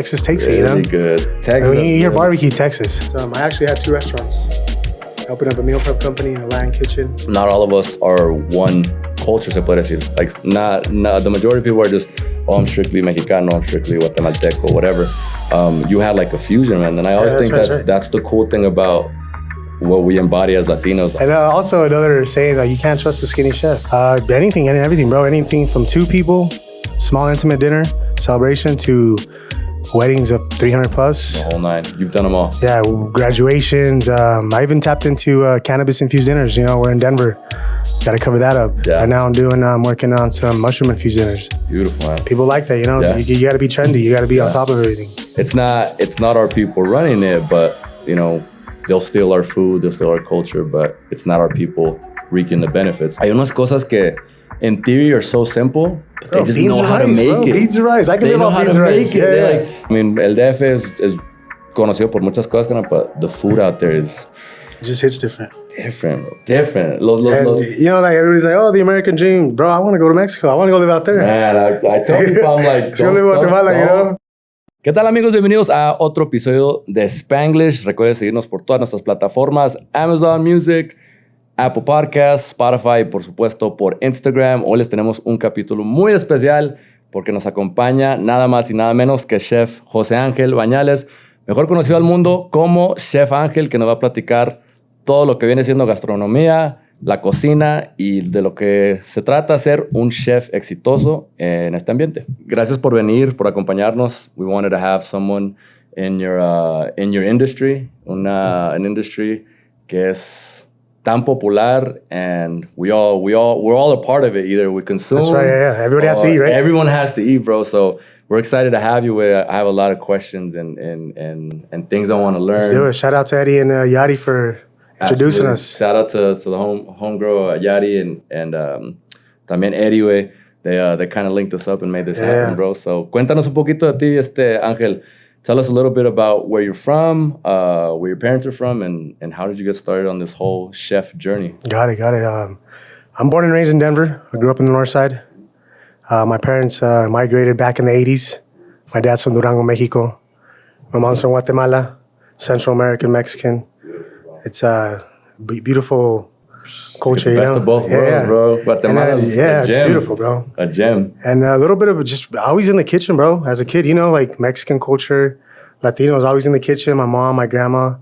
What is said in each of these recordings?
Texas takes it, you know? Really good. Texas. When you hear barbecue, Texas. I actually had 2 restaurants. I opened up a meal prep company and a Latin kitchen. Not all of us are one culture, se puede decir. Like, not the majority of people are just, oh, I'm strictly Mexicano, I'm strictly Guatemalteco, whatever. You had like a fusion, man. And I always think that's the cool thing about what we embody as Latinos. And also another saying, like, you can't trust a skinny chef. Anything and everything, bro. Anything from 2 people, small intimate dinner, celebration, to weddings of 300 plus. The whole 9. You've done them all. Yeah, graduations. I even tapped into cannabis-infused dinners. You know, we're in Denver. Got to cover that up. Yeah. Right now I'm working on some mushroom-infused dinners. Beautiful, man. People like that, you know? Yeah. So you got to be trendy. You got to be on top of everything. It's not our people running it, but, you know, they'll steal our food, they'll steal our culture, but it's not our people reaping the benefits. Hay unas cosas que, in theory, are so simple, but they just know how to make it. Beans and rice. I can live on beans and rice. Yeah. Like, I mean, el DF is conocido por muchas cosas, but the food out there is... It just hits different. Different. You know, like everybody's like, oh, the American dream. Bro, I want to go to Mexico. I want to go live out there. Man, I tell people, I'm like... Yo live in Guatemala, you know? ¿Qué tal, amigos? Bienvenidos a otro episodio de Spanglish. Recuerden seguirnos por todas nuestras plataformas: Amazon Music, Apple Podcasts, Spotify y, por supuesto, por Instagram. Hoy les tenemos un capítulo muy especial porque nos acompaña nada más y nada menos que Chef José Ángel Báñales, mejor conocido al mundo como Chef Ángel, que nos va a platicar todo lo que viene siendo gastronomía, la cocina y de lo que se trata ser un chef exitoso en este ambiente. Gracias por venir, por acompañarnos. We wanted to have someone in your industry, an industry que es tan popular, and we're all a part of it. Either we consume. That's right. Yeah. Everybody has to eat, right? Everyone has to eat, bro. So we're excited to have you. I have a lot of questions and things I want to learn. Let's do it. Shout out to Eddie and Yadi for introducing us. Shout out to the homegirl Yadi and también Eddie. They kind of linked us up and made this happen, bro. So cuéntanos un poquito de ti, Ángel. Tell us a little bit about where you're from, where your parents are from, and how did you get started on this whole chef journey? Got it. I'm born and raised in Denver. I grew up in the north side. My parents migrated back in the 80s. My dad's from Durango, Mexico. My mom's from Guatemala, Central American, Mexican. It's a beautiful culture, the best of both worlds, bro. Guatemala's it's beautiful, bro. A gem. And a little bit of just always in the kitchen, bro. As a kid, you know, like Mexican culture, Latinos always in the kitchen. My mom, my grandma,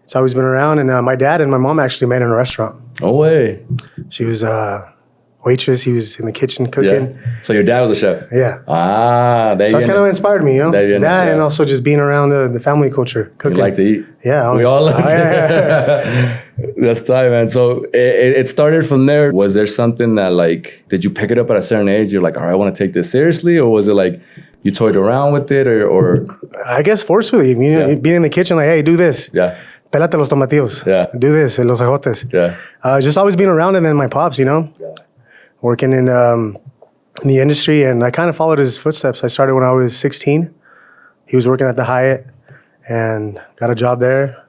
it's always been around. And my dad and my mom actually met in a restaurant. No way. She was a waitress. He was in the kitchen cooking. Yeah. So your dad was a chef? Yeah. So that's kind of what inspired me, you know? That and also just being around the family culture, cooking. You like to eat? Yeah. We all like to eat. That's tight, man. So it started from there. Was there something that, like, did you pick it up at a certain age? You're like, all right, I want to take this seriously? Or was it like you toyed around with it or? I guess forcefully. You know, being in the kitchen, like, hey, do this. Yeah. Pelate los tomatillos. Yeah. Do this, los ajotes. Yeah. Just always being around, and then my pops, you know? Yeah. Working in the industry, and I kind of followed his footsteps. I started when I was 16. He was working at the Hyatt and got a job there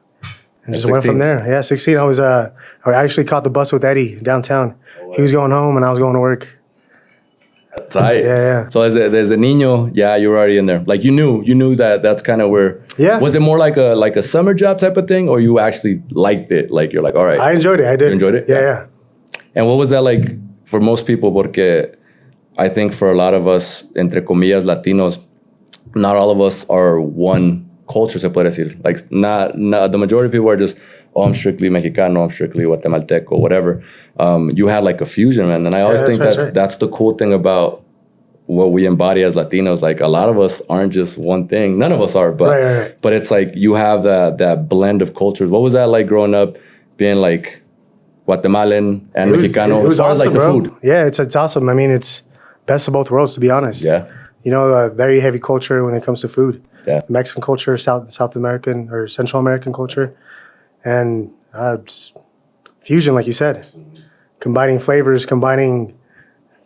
and just went from there. Yeah, 16. I actually caught the bus with Eddie downtown. He was going home and I was going to work. That's tight. Yeah. So as a niño, yeah, you were already in there. Like you knew that that's kind of where. Yeah. Was it more like a summer job type of thing, or you actually liked it? Like you're like, all right. I enjoyed it. I did. You enjoyed it? Yeah. And what was that like for most people? Porque I think for a lot of us, entre comillas, Latinos, not all of us are one culture, se puede decir. Like, not the majority of people are just, oh, I'm strictly Mexicano, I'm strictly Guatemalteco, whatever. You had like a fusion, man. And I always think that's the cool thing about what we embody as Latinos. Like, a lot of us aren't just one thing. None of us are, but but it's like you have that blend of cultures. What was that like growing up, being like Guatemalan and Mexicano? It was awesome, like the food. Yeah, it's awesome. I mean, it's best of both worlds, to be honest. Yeah. You know, a very heavy culture when it comes to food. Yeah. Mexican culture, South American or Central American culture, and fusion, like you said, combining flavors, combining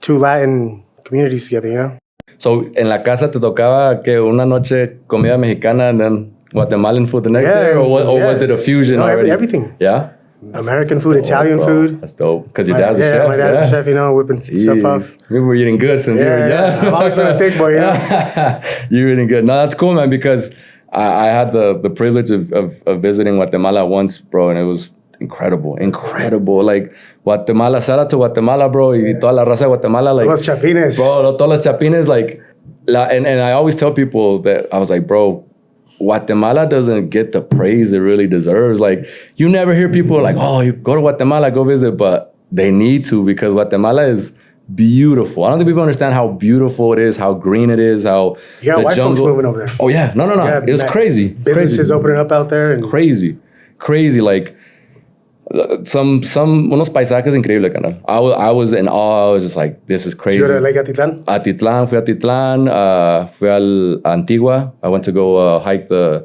2 Latin communities together, you know? So, en la casa te tocaba que una noche comida mexicana and then Guatemalan food the next day, or was it a fusion already? Everything. Yeah? American food, dope, Italian bro. food. That's dope. Because your dad's a chef. Yeah, my dad's a chef, you know, whipping stuff up. We were eating good since you were young. I've always been a thick boy, you know. You're eating good. No, that's cool, man, because I had the privilege of visiting Guatemala once, bro, and it was incredible. Like, Guatemala, shout out to Guatemala, bro, y toda la raza de Guatemala. Like, Los chapines. bro, todos los chapines, like, and I always tell people that, I was like, bro, Guatemala doesn't get the praise it really deserves. Like, you never hear people like, oh, you go to Guatemala, go visit, but they need to, because Guatemala is beautiful. I don't think people understand how beautiful it is, how green it is, how you got white folks moving over there. Oh yeah, no. Yeah, it was crazy. Businesses opening up out there. And Crazy. Like, unos paisajes increíbles, carnal. I was in awe. I was just like, this is crazy. You go to Lake Atitlán? Fui a Atitlán, fui a Antigua. I went to go hike el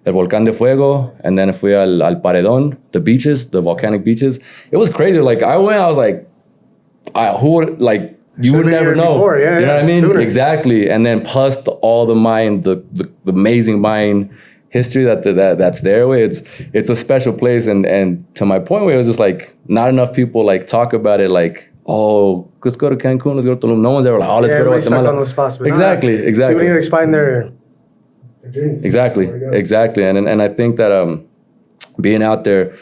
Volcán de Fuego, and then fui al Paredón, the beaches, the volcanic beaches. It was crazy. Like, I went, I was like, who would, like, you would never know. Before, yeah, you know what I mean? Sooner. Exactly. And then plus all the Mayan, the amazing Mayan history that's there. It's a special place, and to my point, where it was just like not enough people like talk about it. Like, oh, let's go to Cancun, let's go to Tulum. No one's ever like, oh, let's go to Guatemala. On those spots, but Exactly. People need to expand their dreams. Exactly. And I think that being out there,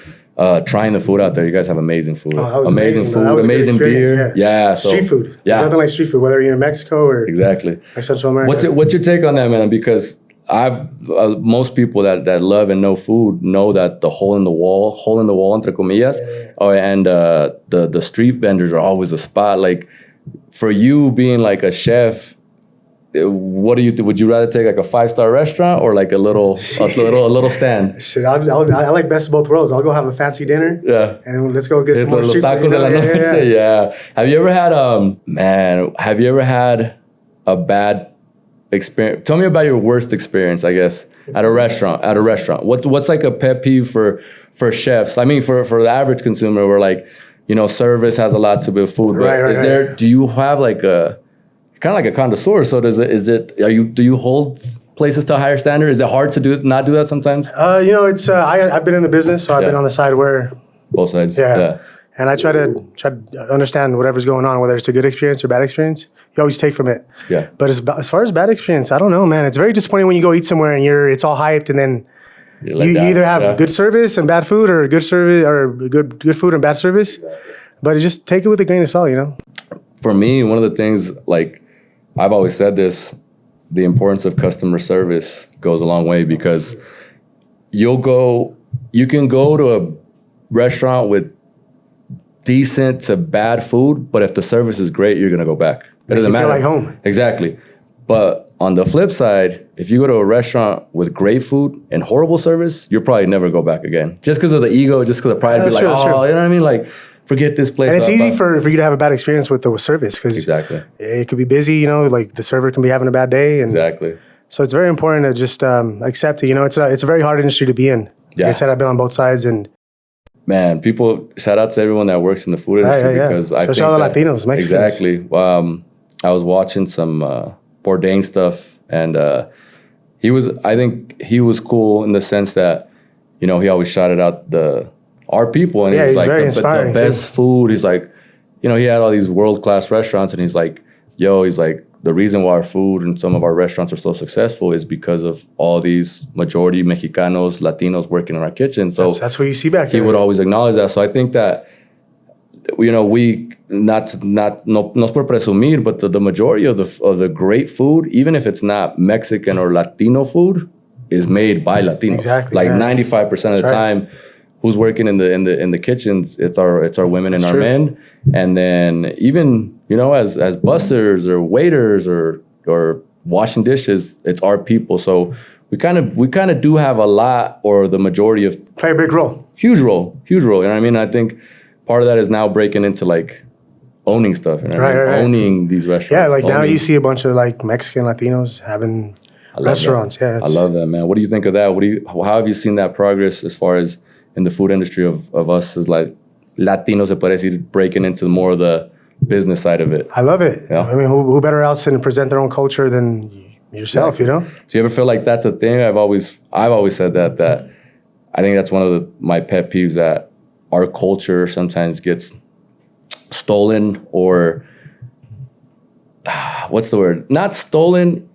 trying the food out there, you guys have amazing food. Oh, that was amazing food, that was amazing beer. Yeah. So, street food. Yeah. There's nothing like street food, whether you're in Mexico or exactly. Central America. What's your take on that, man? Because most people that love and know food know that the hole in the wall, entre comillas, and the street vendors are always a spot. Like, for you being like a chef, what do you do? Would you rather take like a 5-star restaurant or like a little stand? Shit, I like best of both worlds. I'll go have a fancy dinner. Yeah. And let's go get some more street tacos food. de la noche. Yeah. Have you ever had a bad experience? Tell me about your worst experience, I guess, at a restaurant. What's like a pet peeve for chefs? I mean, for the average consumer, where, like, you know, service has a lot to do with food. But do you have like kind of like a connoisseur? So do you hold places to a higher standard? Is it hard to not do that sometimes? You know, it's I've been in the business, so I've been on the side where both sides. Yeah. And I try to understand whatever's going on, whether it's a good experience or bad experience. You always take from it. Yeah. But as far as bad experience, I don't know, man. It's very disappointing when you go eat somewhere and it's all hyped, and then you either have good service and bad food, or good service or good food and bad service. But just take it with a grain of salt, you know. For me, one of the things, like, I've always said this, the importance of customer service goes a long way, because you can go to a restaurant with decent to bad food, but if the service is great, you're gonna go back. It doesn't matter. Feel like home. Exactly. But on the flip side, if you go to a restaurant with great food and horrible service, you'll probably never go back again. Just because of the ego, just because of pride, be like, true. You know what I mean? Like, forget this place. And it's easy for you to have a bad experience with the service, because it could be busy, you know, like the server can be having a bad day. And so it's very important to just accept it. You know, it's a very hard industry to be in. Like I said, I've been on both sides, and man, shout out to everyone that works in the food industry, because I think especially all the Latinos, Mexicans. Exactly. I was watching some Bourdain stuff, and I think he was cool in the sense that, you know, he always shouted out our people, and he's like very inspiring, the best food. He's like, you know, he had all these world-class restaurants, and he's like, the reason why our food and some of our restaurants are so successful is because of all these majority Mexicanos, Latinos working in our kitchen. So that's what you see back there. He would always acknowledge that. So I think that, you know, we no es por presumir, but the majority of the great food, even if it's not Mexican or Latino food, is made by Latinos. Exactly. Like 95% of the time, who's working in the kitchens, it's our women and our men. And then even, you know, as busters or waiters or washing dishes, it's our people. So we kind of do have a lot, or the majority of play a big role. Huge role. You know what I mean? I think part of that is now breaking into like owning stuff, you know, owning these restaurants. Yeah, like now you see a bunch of like Mexican Latinos having restaurants. That. Yeah, I love that, man. What do you think of that? How have you seen that progress as far as in the food industry of us as like Latinos, se puede decir, breaking into more of the business side of it? I love it. Yeah. I mean, who better else to present their own culture than yourself, you know? Do you ever feel like that's a thing? I've always said that I think that's one of my pet peeves, that our culture sometimes gets stolen or what's the word? Not stolen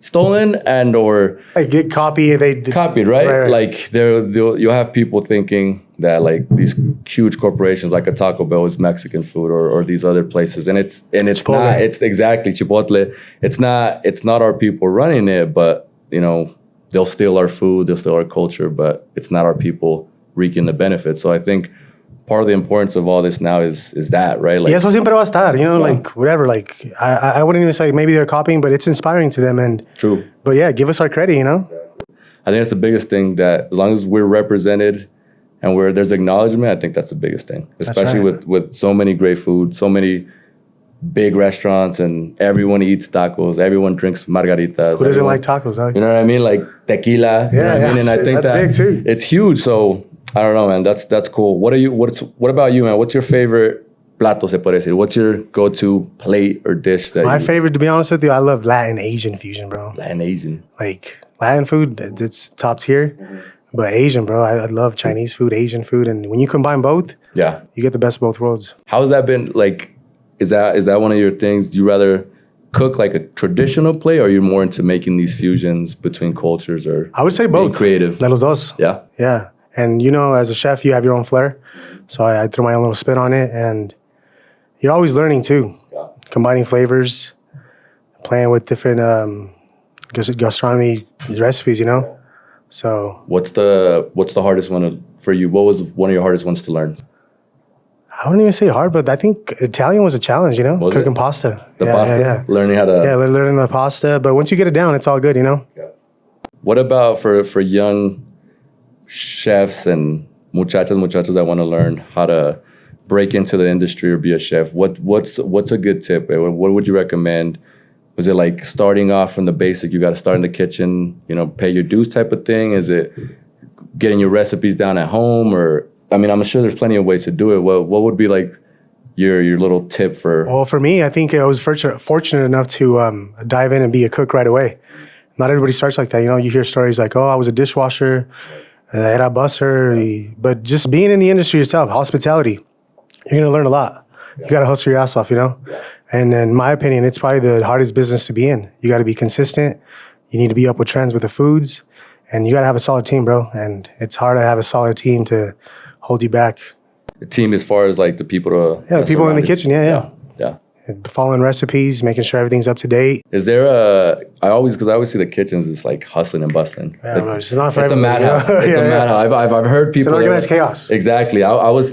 and or Like get copied, copied, right? Like you'll have people thinking that like these huge corporations like a Taco Bell is Mexican food or these other places, and it's Chipotle. Not. It's exactly Chipotle. It's not our people running it, but you know they'll steal our food, they'll steal our culture, but it's not our people reaping the benefits. So I think part of the importance of all this now is that, right? Like, y eso siempre va a estar, you know, like whatever. Like I wouldn't even say maybe they're copying, but it's inspiring to them. And true. But yeah, give us our credit, you know. I think that's the biggest thing, that as long as we're represented and where there's acknowledgement, I think that's the biggest thing. Especially with so many great food, so many big restaurants, and everyone eats tacos, everyone drinks margaritas. Who doesn't like tacos? Huh? You know what I mean? Like tequila. You know what I mean? And I think that's big too. It's huge. So I don't know, man. That's cool. What about you, man? What's your favorite plato, se puede decir? What's your go-to plate or dish that My favorite, to be honest with you, I love Latin Asian fusion, bro. Latin Asian. Like Latin food, it's top tier. But Asian, bro, I love Chinese food, Asian food, and when you combine both, you get the best of both worlds. How has that been? Like, is that one of your things? Do you rather cook like a traditional plate, or are you more into making these fusions between cultures? Or I would say both. Creative. De los dos. Yeah. Yeah. And you know, as a chef, you have your own flair. So I throw my own little spin on it, and you're always learning too. Yeah. Combining flavors, playing with different gastronomy recipes, you know? So what's the hardest one for you? What was one of your hardest ones to learn? I wouldn't even say hard, but I think Italian was a challenge, you know? Cooking pasta. The pasta? Yeah. Learning how to... Yeah, learning the pasta. But once you get it down, it's all good, you know? Yeah. What about for young chefs and muchachas that want to learn how to break into the industry or be a chef? What's a good tip? What would you recommend? Was it like starting off from the basic, you got to start in the kitchen, you know, pay your dues type of thing? Is it getting your recipes down at home? Or, I mean, I'm sure there's plenty of ways to do it. What would be like your little tip for? Well, for me, I think I was fortunate enough to dive in and be a cook right away. Not everybody starts like that. You know, you hear stories like, oh, I was a dishwasher, era busser. But just being in the industry yourself, hospitality, you're going to learn a lot. You got to hustle your ass off, you know? And in my opinion, it's probably the hardest business to be in. You got to be consistent. You need to be up with trends with the foods. And you got to have a solid team, bro. And it's hard to have a solid team to hold you back. The team as far as like the people to... Yeah, the people in the kitchen, yeah. Yeah. Following recipes, making sure everything's up to date. Is there I always see the kitchens as like hustling and bustling. Yeah, it's not for everybody. It's a madhouse. It's a madhouse. I've heard people. It's an organized chaos. Exactly. I've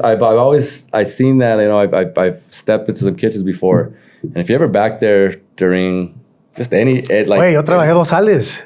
seen that. You know, I've stepped into some kitchens before, and if you're ever back there during just any like. Wait, yo trabajé dos sales.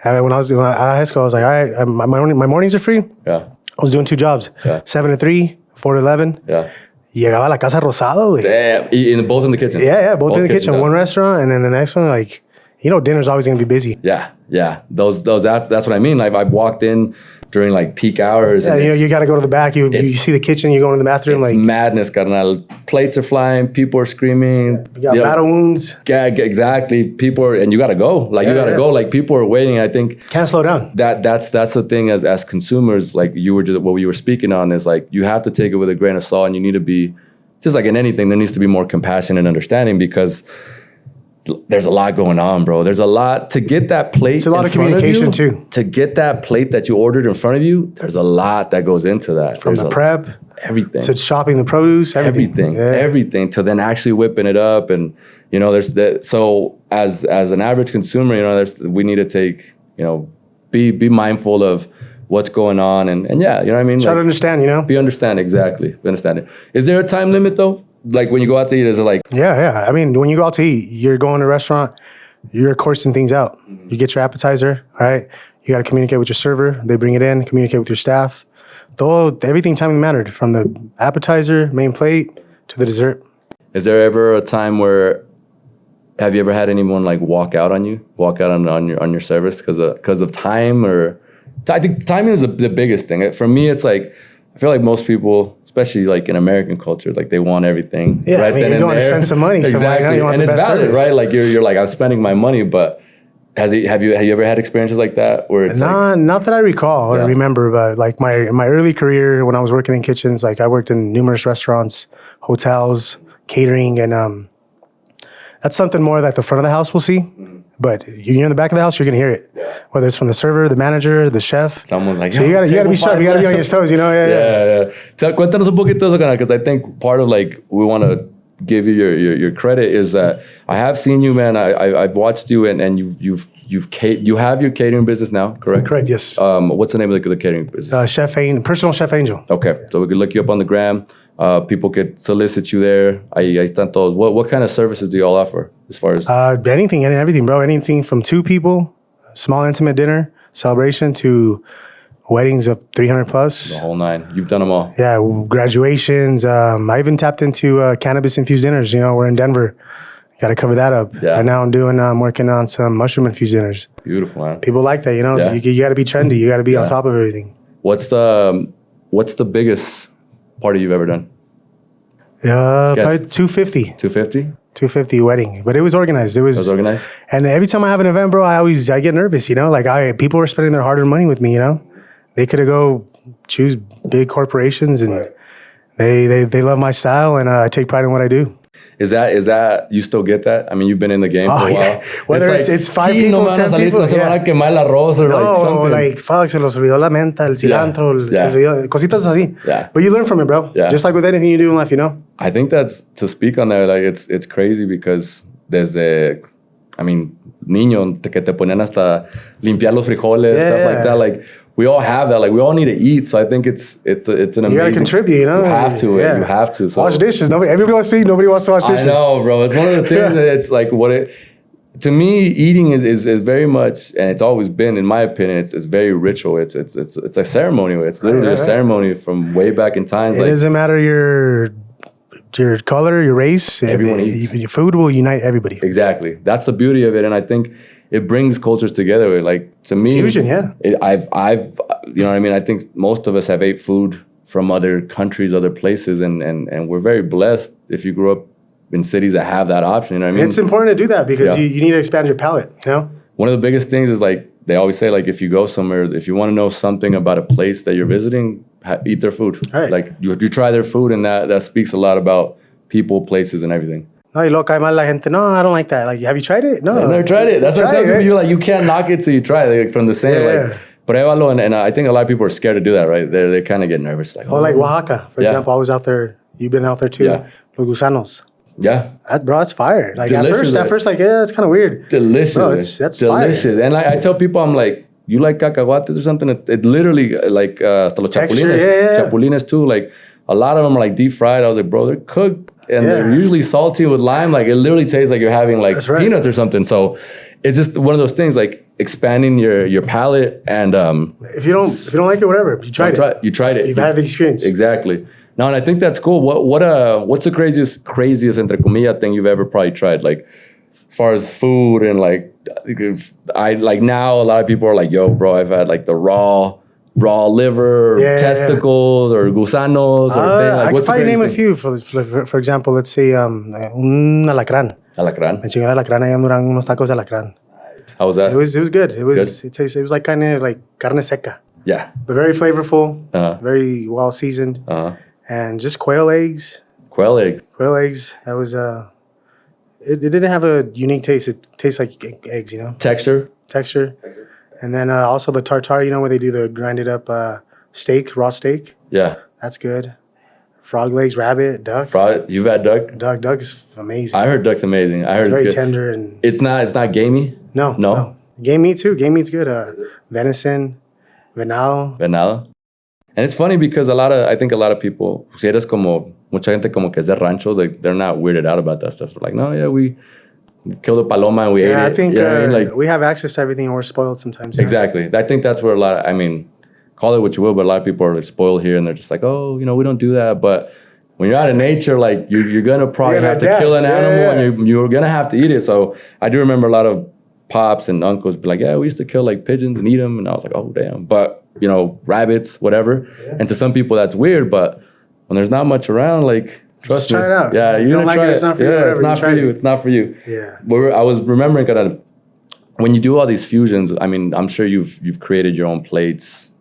When I was out of high school, I was like, all right, my mornings are free. Yeah. I was doing 2 jobs. Yeah. 7 to 3, 4 to 11. Yeah. Llegaba a la casa rosado, güey. Damn. Both in the kitchen? Yeah, both in the kitchen. One restaurant, and then the next one, like, you know, dinner's always going to be busy. Yeah. That's what I mean. Like, I've walked in during, like, peak hours. Yeah, you know, you got to go to the back. You see the kitchen, you go into the bathroom. It's like madness, carnal. Plates are flying. People are screaming. You got battle wounds. Yeah, exactly. People are, and you got to go. Like, you got to go. Like, people are waiting. I think. Can't slow down. That's the thing as consumers, like, what you were speaking on is, like, you have to take it with a grain of salt, and you need to be, just like in anything, there needs to be more compassion and understanding, because there's a lot going on, bro. There's a lot to get that plate. It's a lot of communication too. To get that plate that you ordered in front of you, there's a lot that goes into that. From the prep, everything, to shopping the produce, everything, to then actually whipping it up, and you know, there's that. So as an average consumer, you know, we need to take, you know, be mindful of what's going on, and yeah, you know what I mean? Try to understand, you know? Be understanding. Is there a time limit though? Like when you go out to eat, is it like... Yeah. I mean, when you go out to eat, you're going to a restaurant, you're coursing things out. Mm-hmm. You get your appetizer, all right? You got to communicate with your server. They bring it in, communicate with your staff. Everything timing mattered, from the appetizer, main plate, to the dessert. Is there ever a time where... Have you ever had anyone like walk out on your service because of time? Or... I think timing is the biggest thing. For me, it's like, I feel like most people, especially like in American culture, like they want everything right then and there. You're going to spend some money. Exactly. You want and the it's best valid, service. right? Like you're like, I'm spending my money, but Have you ever had experiences like that where it's not that I recall or remember, but like my early career when I was working in kitchens, like I worked in numerous restaurants, hotels, catering, and that's something more that the front of the house will see. But you're in the back of the house, you're gonna hear it. Yeah. Whether it's from the server, the manager, the chef. Someone's like, so you gotta be sharp. You gotta be on your toes. You know. Yeah. Cuéntanos un poquito eso, because I think part of like we want to give you your credit is that I have seen you, man. I've watched you, and you have your catering business now, correct? Correct. Yes. What's the name of the catering business? Personal Chef Angel. Okay, so we could look you up on the gram. People could solicit you there. Ahí están todos. What kind of services do you all offer as far as? Anything and everything, bro. Anything from 2 people, small intimate dinner, celebration, to weddings of 300 plus. The whole 9. You've done them all. Yeah, graduations. I even tapped into cannabis-infused dinners. You know, we're in Denver. Got to cover that up. Yeah. Right now I'm working on some mushroom-infused dinners. Beautiful, man. People like that, you know. Yeah. So you got to be trendy. You got to be on top of everything. What's the biggest party you've ever done? Probably 250. 250? 250 wedding, but it was organized. It was organized. And every time I have an event, bro, I get nervous. You know, like people were spending their hard-earned money with me. You know, they could have go choose big corporations, and they love my style, and I take pride in what I do. Is that you still get that? I mean, you've been in the game for a while. Yeah. Whether it's 5 people, no 10 people. No se van a quemar el arroz or like something. Like, fuck, se los olvidó la menta, el cilantro, se los olvidó, cositas así. Yeah. But you learn from it, bro. Yeah. Just like with anything you do in life, you know? I think that's, to speak on that, like it's crazy because desde, I mean, niño, que te ponían hasta limpiar los frijoles, stuff like that. Like, we all have that. Like, we all need to eat. So I think it's an amazing. You got to contribute, you know? You have to. Yeah. You have to. So. Wash dishes. Everybody wants to eat. Nobody wants to wash dishes. I know, bro. It's one of the things that it's like to me, eating is very much, and it's always been, in my opinion, it's very ritual. It's a ceremony. It's literally a ceremony from way back in times. It doesn't matter your color, your race. Everyone eats. Your food will unite everybody. Exactly. That's the beauty of it, and I think it brings cultures together. Like, to me, fusion, yeah. I've you know what I mean? I think most of us have ate food from other countries, other places, and we're very blessed if you grew up in cities that have that option. You know what I mean? It's important to do that because you need to expand your palate, you know? One of the biggest things is, like, they always say, like, if you go somewhere, if you want to know something about a place that you're visiting, eat their food. Right. Like, you try their food, and that speaks a lot about people, places, and everything. No, y luego cae mal la gente. No, I don't like that. Like, have you tried it? No. I've never tried it. That's what I'm telling people. You're like, you can't knock it till you try it. Like, from the same, like, pruébalo. And I think a lot of people are scared to do that, right? They kind of get nervous. Like, like Oaxaca, for example. I was out there. You've been out there too. Yeah. Los gusanos. Yeah. That's fire. Like, delicious, at first, like, yeah, it's kind of weird. Delicious. Bro, that's delicious. Fire. And like, I tell people, I'm like, you like cacahuates or something? It literally, like, hasta los Texture, chapulines. Chapulines too. Like, a lot of them are like deep fried. I was like, bro, they're cooked. And they're usually salty with lime. Like, it literally tastes like you're having like peanuts or something. So it's just one of those things, like expanding your palate. And if you don't like it, whatever. You tried it. You tried it. You've had the experience. Exactly. No, and I think that's cool. What's the craziest entre comillas thing you've ever probably tried? Like, as far as food and like, now a lot of people are like, yo, bro, I've had like the raw liver, or testicles, or gusanos, or thing. Like, I could probably name a few. For example, let's say un alacrán. Alacrán. Me chingué el alacrán allá en Durango, unos tacos de alacrán. How was that? It was good. It was like kind of like carne seca. Yeah. But very flavorful, very well seasoned, and just quail eggs. Quail eggs. That was it didn't have a unique taste. It tastes like eggs, you know. Texture. And then also the tartare, you know, where they do the grinded up steak, raw steak. Yeah. That's good. Frog legs, rabbit, duck. You've had duck? Duck's amazing. I heard duck's amazing. It's very tender and it's not gamey? No. Game meat too. Game meat's good. Venison, venado. And it's funny because I think a lot of people, si eres como, mucha gente como que es de rancho, they're not weirded out about that stuff. They're like, no, yeah, we killed a paloma and we ate it. I think like, we have access to everything and we're spoiled sometimes. Exactly. I think that's where call it what you will, but a lot of people are like spoiled here and they're just like, oh, you know, we don't do that. But when you're out in nature, like you're going to probably have to kill an animal and you're going to have to eat it. So I do remember a lot of pops and uncles be like, yeah, we used to kill like pigeons and eat them. And I was like, oh, damn. But, you know, rabbits, whatever. Yeah. And to some people that's weird, but when there's not much around, like, trust me. Try it out. Yeah, you don't like it, it's not for you. It's not for you. It's not for you. Yeah. I was remembering, when you do all these fusions, I mean, I'm sure you've created your own plates,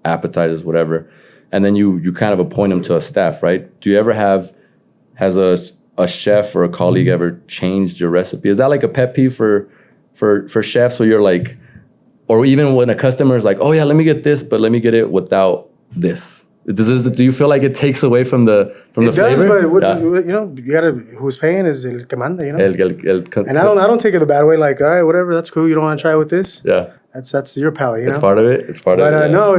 appetizers, whatever, and then you kind of appoint them to a staff, right? Do you ever has a chef or a colleague ever changed your recipe? Is that like a pet peeve for chefs, where you're like, or even when a customer is like, oh yeah, let me get this, but let me get it without this? Do you feel like it takes away from the flavor? It does, but you know, you gotta, who's paying is el que manda, you know. And I don't take it the bad way. Like, all right, whatever, that's cool. You don't want to try it with this? Yeah, that's your palate. You know, it's part of it. It's part of it. But no,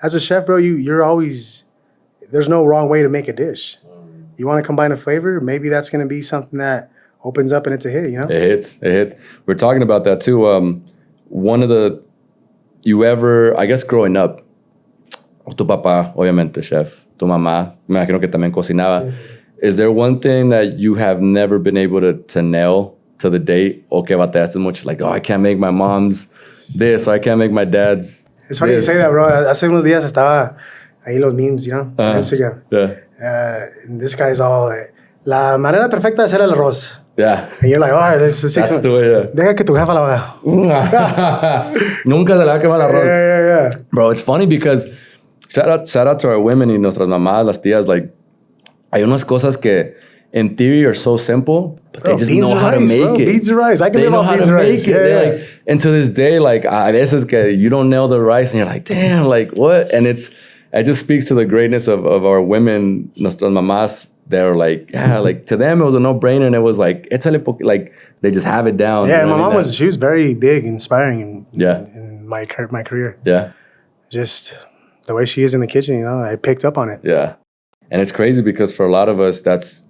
as a chef, bro, you're always, there's no wrong way to make a dish. You want to combine a flavor, maybe that's going to be something that opens up and it's a hit. You know, it hits. We're talking about that too. One of the, I guess growing up, tu papá, obviamente, chef, tu mamá, me imagino que también cocinaba. Sí. Is there one thing that you have never been able to nail to the date? O que bataste mucho, like, oh, I can't make my mom's this, or I can't make my dad's It's funny you say that, bro. Hace unos días estaba ahí los memes, you know, on Instagram. Yeah. And this guy's all, la manera perfecta de hacer el arroz. Yeah. And you're like, all right, this is That's the way, yeah. Deja que tu jefa lo haga. Nunca se le va a quemar el arroz. Yeah. Bro, it's funny because shout out to our women y nuestras mamás, las tías, like, hay unas cosas que in theory are so simple, but they just know how to make it. Beans and rice. I can live on beans and rice. Yeah. Like, and to this day, like, a veces que you don't nail the rice and you're like, damn, like, what? And it just speaks to the greatness of our women, nuestras mamás. They're like, yeah, like, to them, it was a no-brainer, and it was like, like, they just have it down. Yeah, and my mom she was very big, inspiring in my career. Yeah. Just the way she is in the kitchen, you know, I picked up on it. Yeah. And it's crazy because for a lot of us, that's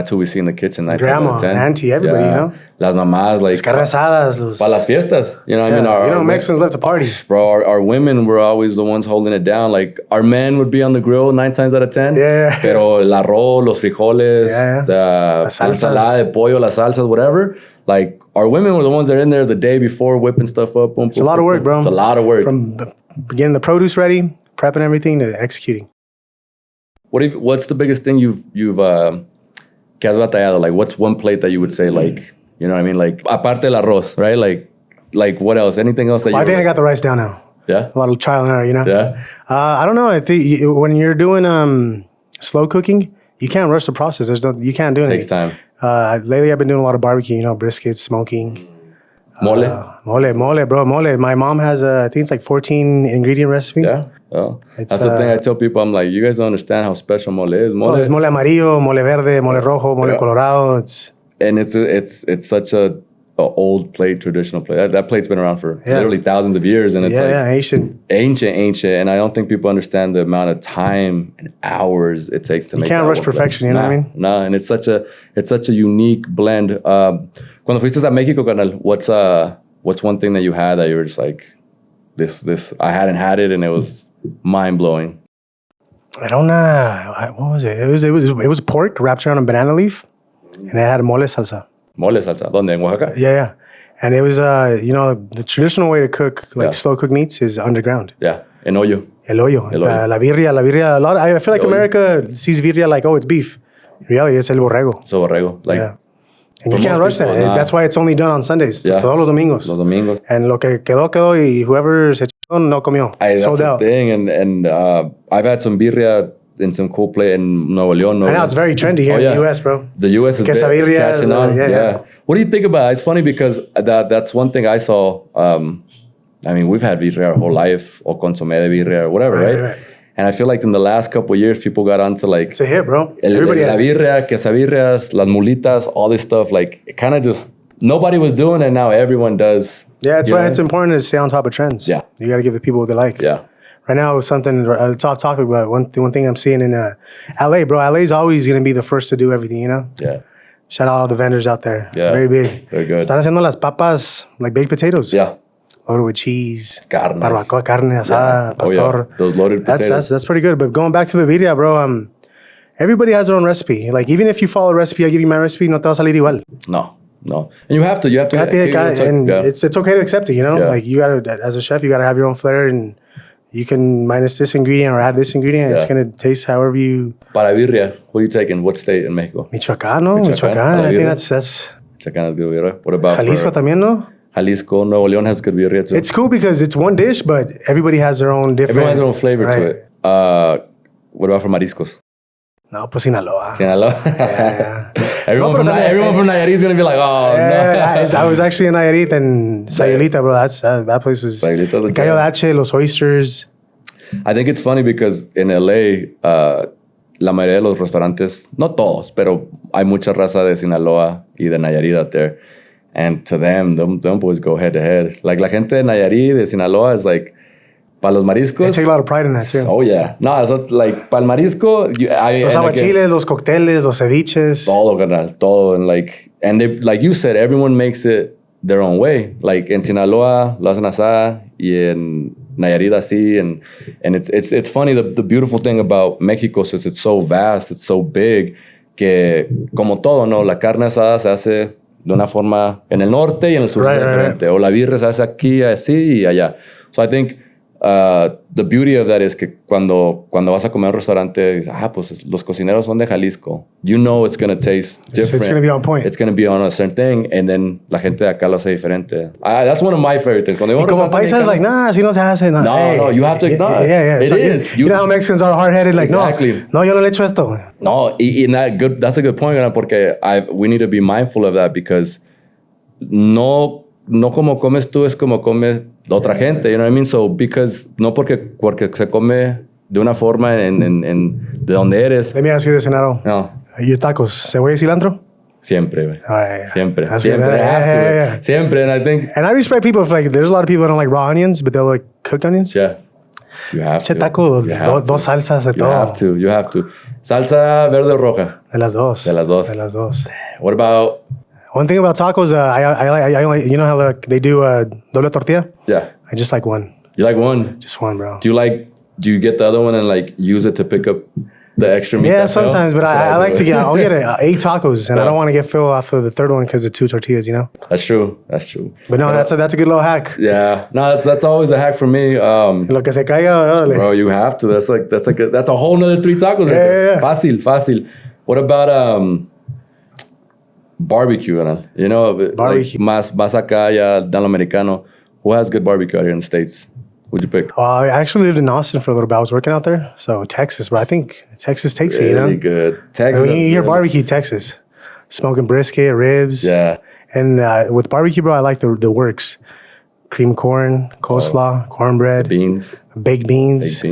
who we see in the kitchen. Grandma, auntie, everybody, you know? Las mamás, like... Las carnes asadas. Para las fiestas. You know what I mean? Mexicans love to party. Bro, our women were always the ones holding it down. Like, our men would be on the grill 9 times out of 10. Yeah. Pero el arroz, los frijoles, la ensalada de pollo, las salsas, whatever. Like, our women were the ones that are in there the day before whipping stuff up. It's a lot of work, bro. It's a lot of work. From getting the produce ready, prepping everything, to executing. What's the biggest thing you've que has batallado? Like, what's one plate that you would say, like, you know what I mean? Like, aparte el arroz, right? Like what else? Anything else that I think I got the rice down now. Yeah? A lot of trial and error, you know? Yeah? I don't know. I think when you're doing slow cooking, you can't rush the process. You can't do anything. It takes time. Lately, I've been doing a lot of barbecue, you know, briskets, smoking. Mole? Mole, bro. My mom has I think it's like 14 ingredient recipe. Yeah. Well, that's the thing I tell people. I'm like, you guys don't understand how special mole is. There's mole amarillo, mole verde, mole rojo, mole colorado. It's such a old plate, traditional plate. That plate's been around for literally thousands of years, and it's ancient. And I don't think people understand the amount of time and hours it takes to make. You can't rush perfection. You know what I mean? No, and it's such a unique blend. Cuando fuiste a Mexico, carnal, what's one thing that you had that you were just like, this I hadn't had it, and it was mind blowing? I don't know. What was it? It was pork wrapped around a banana leaf, and it had mole salsa. Mole salsa. ¿Dónde? En Oaxaca? Yeah. And it was the traditional way to cook slow cook meats is underground. Yeah. En hoyo. El hoyo. La birria. A lot. I feel like America sees birria like, oh, it's beef. In reality, it's el borrego. It's el borrego. Like. Yeah. And you can't rush that. That's why it's only done on Sundays. Yeah. Todos los domingos. Los domingos. And lo que quedó, y whoever se echó, no comió. That's sold out. The thing. And I've had some birria in some cool plate in Nuevo León. Right now it's very trendy here in the U.S., bro. The U.S. is catching on. Yeah. What do you think about it? It's funny because that's one thing I saw. I mean, we've had birria our whole life, or consomé de birria, or whatever, right? And I feel like in the last couple of years, people got onto like... It's a hit, bro. Everybody has la birria, quesabirrias, las mulitas, all this stuff. Like, it kind of just... Nobody was doing it, now everyone does. Yeah, that's why it's important to stay on top of trends. Yeah. You got to give the people what they like. Yeah. Right now, something... It's off topic, but one thing I'm seeing in LA, bro, LA's always going to be the first to do everything, you know? Yeah. Shout out all the vendors out there. Yeah. Very big. Very good. Están haciendo las papas like baked potatoes. Yeah. Loaded with cheese, carne asada, pastor. Yeah. Those loaded potatoes. That's pretty good. But going back to the birria, bro, everybody has their own recipe. Like, even if you follow a recipe, I give you my recipe, no te va a salir igual. No. And you have to. It's okay to accept it, you know? Yeah. Like, you gotta, as a chef, you gotta have your own flair, and you can minus this ingredient or add this ingredient. Yeah. It's gonna taste however you... Para birria, what are you taking? What state in Mexico? Michoacán. I think that's... Michoacán is good birria. What about Jalisco también, no? Jalisco, Nuevo León has good birria too. It's cool because it's one dish, but everybody has their own different. Everyone has their own flavor right. to it. What about for mariscos? No, pues Sinaloa. Sinaloa? Yeah. everyone from Nayarit is going to be like, oh, no. I was actually in Nayarit and Sayulita, bro. That place was... Sayulita, Cayo de Hache, los oysters. I think it's funny because in LA, la mayoría de los restaurantes, no todos, pero hay mucha raza de Sinaloa y de Nayarit out there. And to them boys go head to head. Like la gente de Nayarit, de Sinaloa is like, para los mariscos. They take a lot of pride in that too. Oh yeah. No, so like para el marisco, los aguachiles, los cócteles, los ceviches. Todo, carnal. Todo. And they, like you said, everyone makes it their own way. Like en Sinaloa, lo hacen así, y en Nayarit así. And it's funny, the beautiful thing about Mexico is it's so vast, it's so big, que como todo, ¿no? La carne asada se hace de una forma en el norte y en el sur es diferente. O la birria se hace aquí, así y allá. So I think the beauty of that is que cuando vas a comer a un restaurante, pues los cocineros son de Jalisco. You know it's going to taste different. It's going to be on point. It's going to be on a certain thing. And then la gente de acá lo hace diferente. That's one of my favorite things. Cuando y como paisa es like, nah, así no se hace. Nah. No, you have to acknowledge. Yeah. It so is. You know how Mexicans are hard-headed? Like, exactly. No, yo no le echo esto. No, that's a good point, porque we need to be mindful of that because no como comes tú es como come otra gente, you know what I mean? So, because no porque se come de una forma de donde eres. Let me ask you this, Senado. No. Your tacos, cebolla y cilantro? Siempre, güey. Right. Siempre. That's Siempre. Good. They have to. Yeah. Siempre, and I think... And I respect people if, like, there's a lot of people that don't like raw onions, but they'll, like, cook onions. Yeah. You have to. Taco, dos salsas de todo. You have to. Salsa verde o roja? De las dos. De las dos. De las dos. What about... One thing about tacos, I only, you know how like, they do doble tortilla? Yeah. I just like one. You like one? Just one, bro. Do you get the other one and like use it to pick up the extra meat? Yeah, sometimes, but I like to I'll get 8 tacos and I don't want to get filled off of the third one because of 2 tortillas, you know? That's true. But no, that's a good little hack. Yeah. No, that's always a hack for me. Lo que se caiga, dale. Bro, you have to. That's a whole nother 3 tacos. Yeah. Fácil. What about barbecue, you know? Barbecue. Like, más acá ya dan lo americano. Who has good barbecue out here in the States? Who'd you pick? I actually lived in Austin for a little bit. I was working out there. So Texas, but I think Texas takes it, you know? Really good. Texas. When you hear barbecue, Texas. Smoking brisket, ribs. Yeah. And with barbecue, bro, I like the works. Cream corn, coleslaw, cornbread. Beans. Baked beans.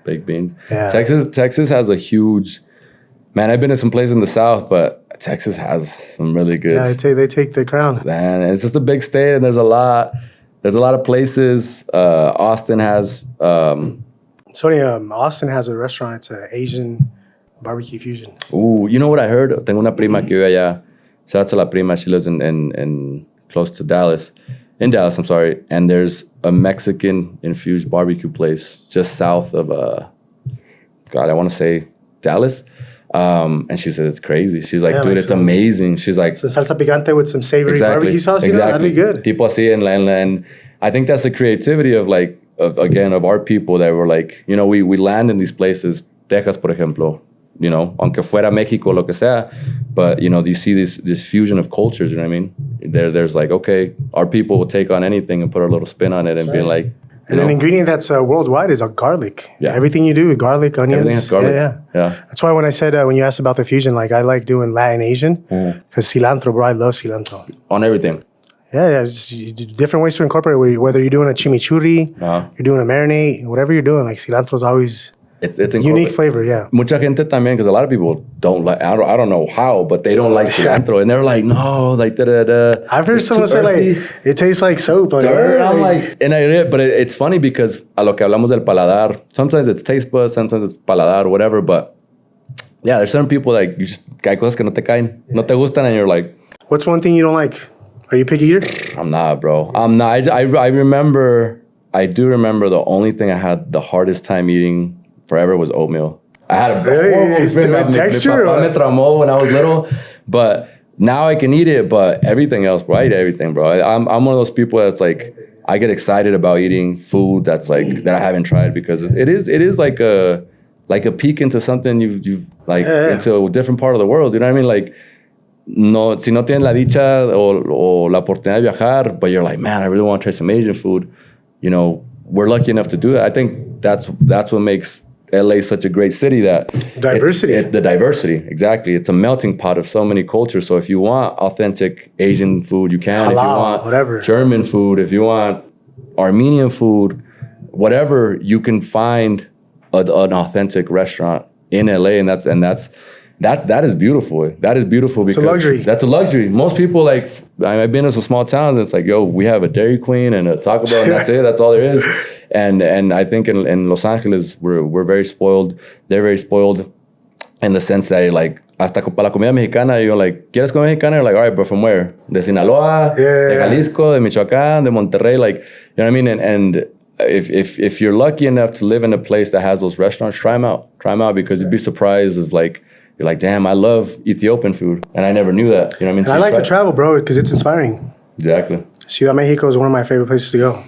Baked beans. Yeah. Texas has a huge... Man, I've been to some places in the South, but Texas has some really good... Yeah, they take the crown. Man, it's just a big state, and there's a lot of places. Austin has... It's funny, Austin has a restaurant. It's an Asian barbecue fusion. Ooh, you know what I heard? Tengo una prima que vive allá. Shout out to la prima. She lives in close to Dallas. In Dallas, I'm sorry. And there's a Mexican-infused barbecue place just south of, I want to say Dallas. And she said it's crazy. She's like, dude, it's amazing. She's like, some salsa picante with some savory barbecue sauce. You know, that'd be good. Tipo así, and I think that's the creativity of of our people that were like, you know, we land in these places, Texas, por ejemplo, you know, aunque fuera Mexico, lo que sea, but you know, you see this fusion of cultures. You know what I mean? There's like, okay, our people will take on anything and put a little spin on it and be like. And an ingredient that's worldwide is garlic. Yeah. Everything you do, garlic, onions. Everything has garlic. Yeah. That's why when I said, when you asked about the fusion, like I like doing Latin Asian because cilantro, bro, I love cilantro. On everything. Yeah. Just different ways to incorporate it. Whether you're doing a chimichurri, you're doing a marinade, whatever you're doing, like cilantro is always it's unique flavor. Yeah. Mucha gente también, because a lot of people don't like. I don't know how, but they don't like cilantro, and they're like, no, like da. I've heard someone say like it tastes like soap. Like, dirt. I'm like, but it's funny because a lo que hablamos del paladar, sometimes it's taste buds, sometimes it's paladar, whatever. But yeah, there's certain people like hay cosas que no te caen, no te gustan, and you're like, what's one thing you don't like? Are you a picky eater? I'm not, bro. I'm not. I do remember the only thing I had the hardest time eating forever was oatmeal. I had a horrible experience. Texture? Mi papá me tramó when I was little, but now I can eat it. But everything else, bro, I eat everything, bro. I'm one of those people that's like, I get excited about eating food that's like that I haven't tried because it is like a peek into something you've into a different part of the world. You know what I mean? Like no, si no tienes la dicha o la oportunidad de viajar, but you're like, man, I really want to try some Asian food, you know, we're lucky enough to do that. I think that's what makes LA such a great city. That diversity. The diversity, exactly. It's a melting pot of so many cultures. So if you want authentic Asian food, you can. Halal, if you want whatever. German food, if you want Armenian food, whatever, you can find an authentic restaurant in LA, and that is beautiful. That is beautiful because it's a luxury. That's a luxury. Most people, like, I've been in some small towns, and it's like, yo, we have a Dairy Queen and a Taco Bell, and that's it. That's all there is. And I think in Los Angeles, we're very spoiled. They're very spoiled in the sense that, like, hasta para la comida mexicana, you're like, ¿quieres comida mexicana? You're like, all right, but from where? De Sinaloa, de Jalisco, de Michoacán, de Monterrey, like, you know what I mean? And if you're lucky enough to live in a place that has those restaurants, try them out. Try them out, because you'd be surprised of, like, you're like, damn, I love Ethiopian food, and I never knew that. You know what I mean? And I like to travel, bro, because it's inspiring. Exactly. Ciudad Mexico is one of my favorite places to go.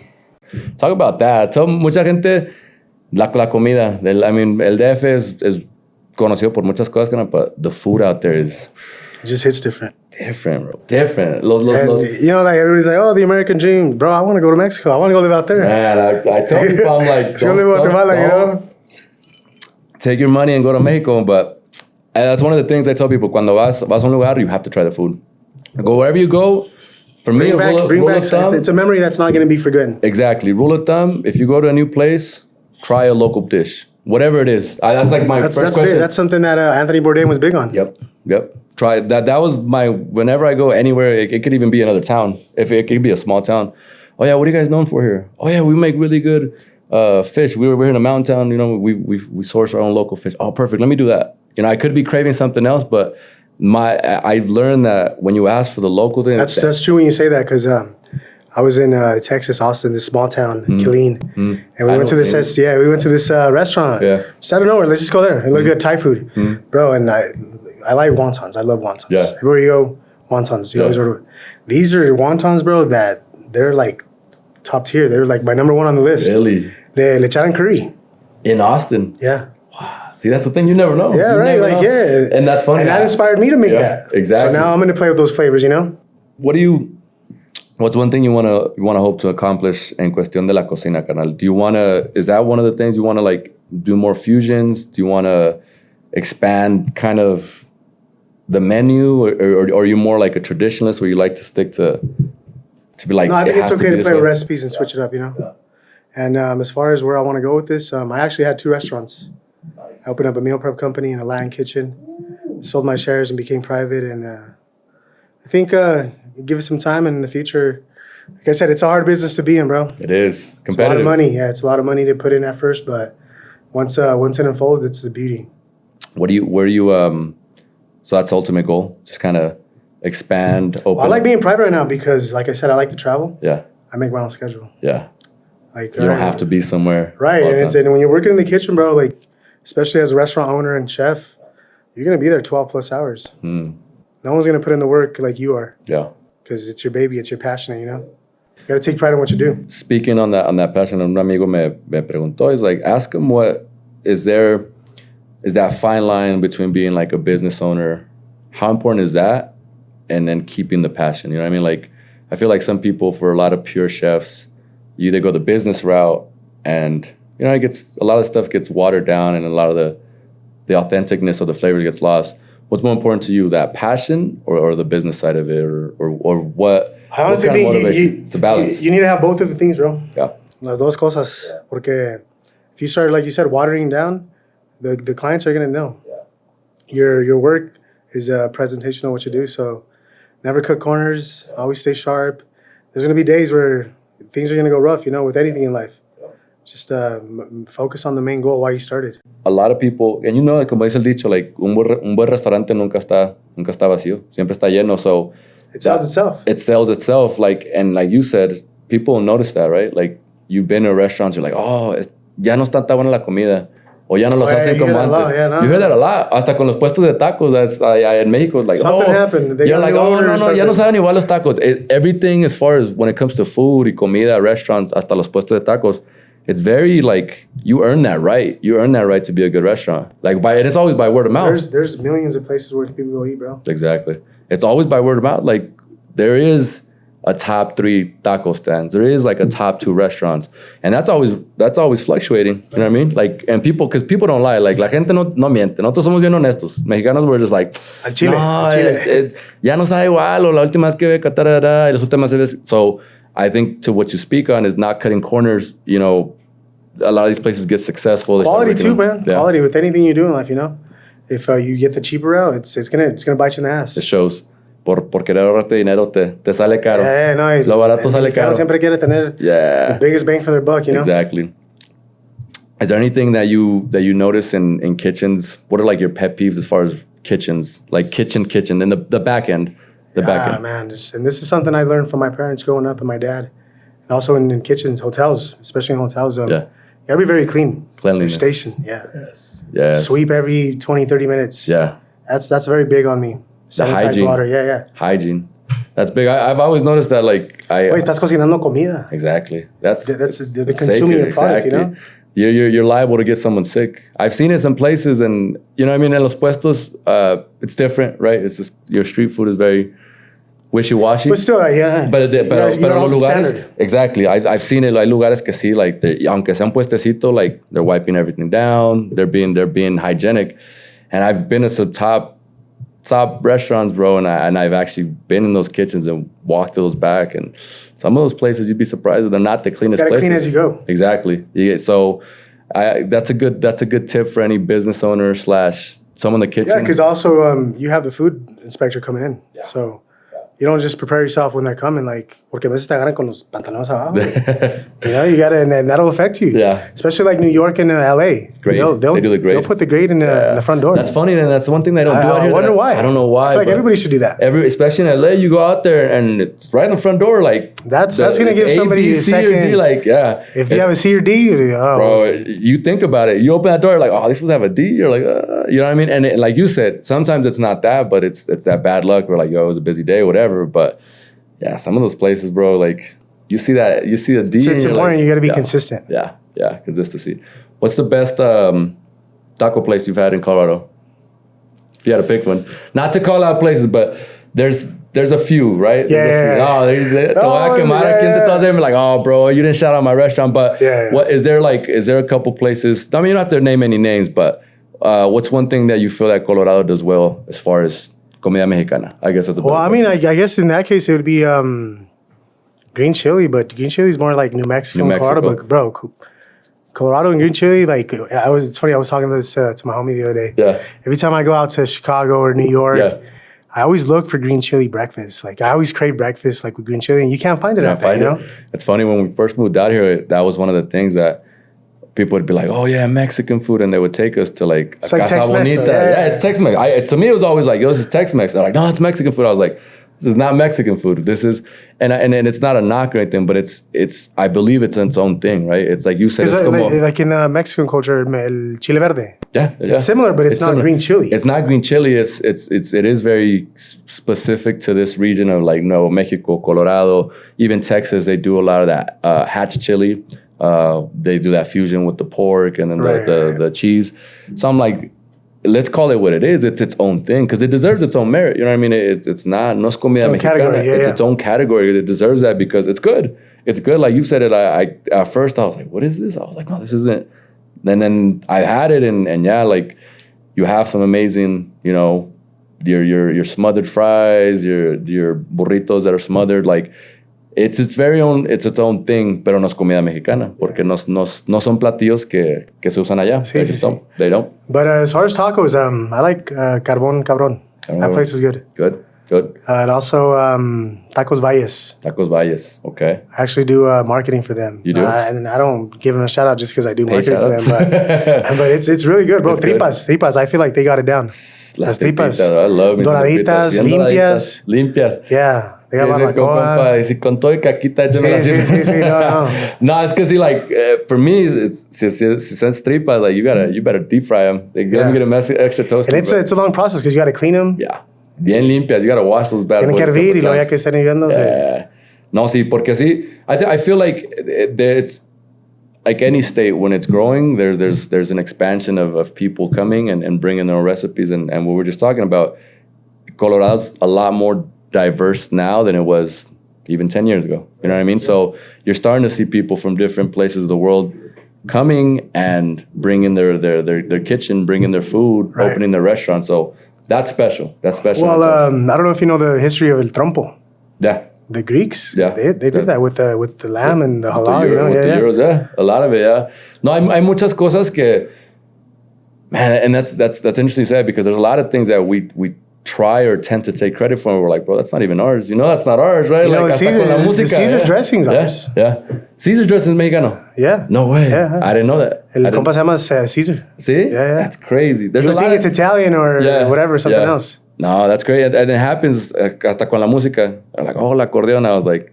Talk about that. Tell mucha gente la comida. I mean, el DF es conocido por muchas cosas, but the food out there is... It just hits different. Different, bro. Different. You know, like, everybody's like, oh, the American dream. Bro, I want to go to Mexico. I want to go live out there. Man, I tell people, I'm like... Don't live in Guatemala, you know? Take your money and go to Mexico, but... that's one of the things I tell people. Cuando vas a un lugar, you have to try the food. Go wherever you go. For me, bring back. It's a memory that's not going to be forgotten. Exactly. Rule of thumb: if you go to a new place, try a local dish, whatever it is. That's like my first question. Big. That's something that Anthony Bourdain was big on. Yep. Try that. That was my. Whenever I go anywhere, it could even be another town. If it could be a small town. Oh yeah, what are you guys known for here? Oh yeah, we make really good fish. We're in a mountain town. You know, we source our own local fish. Oh, perfect. Let me do that. You know, I could be craving something else, but I've learned that when you ask for the local thing, that's true when you say that, because I was in Texas, Austin, this small town, Killeen, and we went to this restaurant. Yeah, just out of nowhere. Let's just go there. It looked good, Thai food, bro. And I like wontons. I love wontons. Yeah. Everywhere you go, wontons. You always order. These are wontons, bro. That they're like top tier. They're like my number one on the list. Really? Le echaran curry in Austin. Yeah. See, that's the thing, you never know. Yeah, right. Like, yeah. And that's funny. And that inspired me to make that. Exactly. So now I'm going to play with those flavors, you know? What's one thing you wanna hope to accomplish en cuestión de la cocina, carnal? Is that one of the things you wanna, like, do more fusions? Do you wanna expand kind of the menu? Or are you more like a traditionalist where you like to stick to be like... No, I think it's okay to play with recipes and switch it up, you know? Yeah. And as far as where I want to go with this, I actually had 2 restaurants. I opened up a meal prep company and a Latin kitchen, sold my shares and became private. And I think give it some time, and in the future, like I said, it's a hard business to be in, bro. It is. Competitive. It's a lot of money. Yeah, it's a lot of money to put in at first, but once it unfolds, it's the beauty. So that's the ultimate goal? Just kind of expand, open? Well, I like being private right now because, like I said, I like to travel. Yeah. I make my own schedule. Yeah. Like, you don't have to be somewhere. Right. And when you're working in the kitchen, bro, like, especially as a restaurant owner and chef, you're going to be there 12 plus hours. No one's going to put in the work like you are. Yeah. Because it's your baby, it's your passion, you know? You got to take pride in what you do. Speaking on that passion, un amigo me preguntó, is like, ask him is that fine line between being like a business owner, how important is that? And then keeping the passion, you know what I mean? Like, I feel like some people, for a lot of pure chefs, you either go the business route and, you know, a lot of stuff gets watered down and a lot of the authenticness of the flavor gets lost. What's more important to you, that passion or the business side of it, or what? I honestly think to balance? You need to have both of the things, bro. Yeah. Las dos cosas. Porque if you start, like you said, watering down, the clients are going to know. Yeah. Your work is a presentation of what you do. So never cut corners. Always stay sharp. There's going to be days where things are going to go rough, you know, with anything in life. Just focus on the main goal, why you started. A lot of people, and you know, como dice el dicho, like, un buen restaurante nunca está vacío. Siempre está lleno. So it sells itself. It sells itself. Like, and like you said, people notice that, right? Like, you've been in restaurants, you're like, oh, ya no está tan buena la comida. O ya no los hacen como antes. You hear that a lot. Hasta con los puestos de tacos en México. Like, something happened. You're like, no, ya no saben igual los tacos. Everything as far as when it comes to food y comida, restaurants, hasta los puestos de tacos, it's very like, you earn that right. You earn that right to be a good restaurant. Like, and it's always by word of mouth. There's millions of places where people go eat, bro. Exactly. it's always by word of mouth. Like there is a top 3 taco stands. There is like a top 2 restaurants. And that's always fluctuating. You know what I mean? Like, and because people don't lie. Like, la gente no miente. Nosotros somos bien honestos. Mexicanos were just like, al chile, no, al chile. Ya no sabe igual, o la última vez que ve, y las últimas veces. So I think to what you speak on is not cutting corners. You know, a lot of these places get successful. Quality too, man. Yeah. Quality with anything you do in life, you know? If you get the cheaper route, it's gonna bite you in the ass. It shows. Por querer ahorrarte dinero te sale caro. Yeah, no, Lo barato sale caro. Siempre quiere tener the biggest bang for their buck, you know? Exactly. Is there anything that you notice in kitchens? What are like your pet peeves as far as kitchens? Like kitchen, and the back end. The back end. Man. And this is something I learned from my parents growing up and my dad. And also in kitchens, hotels, especially in hotels. You gotta be very clean. Cleanliness. Your station, yeah. Yes. Sweep every 20, 30 minutes. Yeah. That's very big on me. Sanitize hygiene. water, yeah. Hygiene. That's big. I've always noticed that, like, Wait, estás cocinando comida. Exactly. That's the consuming your product, you know? You're liable to get someone sick. I've seen it some places, and you know what I mean. En los puestos, it's different, right? It's just your street food is very wishy-washy. But still, yeah. But you los lugares, exactly. I've seen it. Hay lugares que sí, like, aunque sea un puestecito, like they're wiping everything down. They're being hygienic. And I've been to some top restaurants, bro, and I've actually been in those kitchens and walked those back, and some of those places you'd be surprised that they're not the cleanest places. Clean as you go. Exactly. So that's a good tip for any business owner / someone in the kitchen. Yeah, because also you have the food inspector coming in, so you don't just prepare yourself when they're coming, like, porque a veces te agarran con los pantalones abajo. You know, you gotta, and that'll affect you. Yeah. Especially like New York and LA. Grade. They do the grade. They'll put the grade in the front door. That's funny, and that's one thing they don't do out here. I wonder why. I don't know why. I feel like everybody should do that. Especially in LA, you go out there and it's right in the front door. Like that's gonna give somebody a second. C or D, like, yeah. If you have a C or D, bro, you think about it. You open that door, like, oh, this supposed to have a D. You're like, you know what I mean? And like you said, sometimes it's not that, but it's that bad luck. We're like, yo, it was a busy day, whatever. But yeah, some of those places, bro, like you see a D. It's important. Like, you got to be consistent. Yeah, consistency. What's the best taco place you've had in Colorado? If you had to pick one, not to call out places, but there's a few, right? Yeah. Oh, like, oh, bro, you didn't shout out my restaurant, but what is there a couple places? I mean, you don't have to name any names, but what's one thing that you feel that Colorado does well as far as comida mexicana? I guess that's I mean, I guess in that case it would be green chili, but green chili is more like New Mexico and Colorado. But bro, Colorado and green chili, like it's funny. I was talking this to my homie the other day. Yeah. Every time I go out to Chicago or New York, I always look for green chili breakfast. Like I always crave breakfast, like with green chili, and you can't find it out there. You know, it's funny when we first moved out here. That was one of the things that people would be like, oh yeah, Mexican food, and they would take us to like it's like Tex-Mex, Bonita. Yeah, it's Tex-Mex. To me, it was always like, yo, this is Tex-Mex. They're like, no, it's Mexican food. I was like, this is not Mexican food. This is, and it's not a knock or anything, but it's I believe it's its own thing, right? It's like you said, it's like in Mexican culture, el chile verde. Yeah, it's similar, but it's not similar. Green chili. It's not green chili. It is very specific to this region of like Mexico, Colorado, even Texas. They do a lot of that hatch chili. They do that fusion with the pork and then the cheese. So I'm like, let's call it what it is. It's its own thing because it deserves its own merit. You know what I mean? It's not no es comida mexicana. It's its own category. It deserves that because it's good. It's good. Like you said it. I at first I was like, what is this? I was like, no, this isn't. And then I had it and yeah, like you have some amazing, you know, your smothered fries, your burritos that are smothered, like. It's its own thing, pero no es comida mexicana, porque no son platillos que se usan allá. Sí. They don't. But as far as tacos, I like Carbón Cabrón. That place is good. Good. And also Tacos Valles. Tacos Valles, okay. I actually do marketing for them. You do? And I don't give them a shout out just because I do marketing for them. But it's really good, bro. Tripas. I feel like they got it down. Las tripas. I love me Doraditas, limpias. Yeah. They got barbacoa. Con todo y caquita. Sí, no. No, it's because for me, since tripas, like you better deep fry them. Let me get a extra toast. And it's a long process because you got to clean them. Yeah. Bien limpias. You got to wash those bad boys. Tienen que hervir y luego ya que estén hirviendo. No, sí, porque sí. I feel like it's like any state when it's growing. There's an expansion of people coming and bringing their own recipes and what we're just talking about. Colorado's a lot more diverse now than it was even 10 years ago. You know what I mean? So you're starting to see people from different places of the world coming and bringing their kitchen, bringing their food, opening their restaurant. So that's special. That's special. Well, I don't know if you know the history of El Trompo. Yeah. The Greeks, Yeah. they did that with the lamb and the halal, With the euros, a lot of it, yeah. No, hay muchas cosas que, man, and that's interesting to say because there's a lot of things that we try or tend to take credit for, and we're like, bro, that's not even ours. You know, that's not ours, right? You know, like, the Caesar dressing's ours. Yeah. Caesar dressing is Mexicano. Yeah. No way. Yeah. I didn't know that. El compa se llama Caesar. See? Yeah. That's crazy. There's You think it's Italian or whatever, something else. No, that's great. And it happens hasta con la música. I'm like, oh, la acordeón. I was like,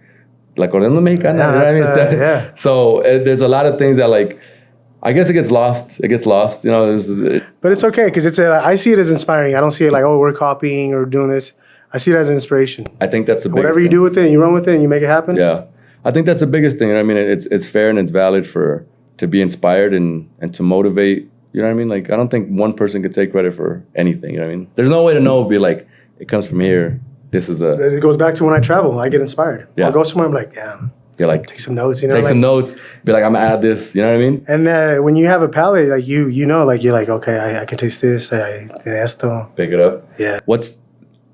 la acordeón es mexicana. Yeah, you know what I mean? yeah. So there's a lot of things that like, I guess it gets lost. It gets lost, you know. But it's okay because I see it as inspiring. I don't see it like, oh, we're copying or doing this. I see it as an inspiration. I think that's the biggest Whatever you do with it and you run with it and you make it happen. Yeah. I think that's the biggest thing. You know what I mean? It's fair and it's valid to be inspired and to motivate. You know what I mean? Like, I don't think one person could take credit for anything. You know what I mean? There's no way to know. Be like, it comes from here. This is It goes back to when I travel. I get inspired. Yeah. I'll go somewhere. I'm like, damn. You're like, take some notes. You know, take some notes. Be like, I'm gonna add this. You know what I mean? And when you have a palate, like you know, like you're like, okay, I can taste this. Esto. Pick it up. Yeah.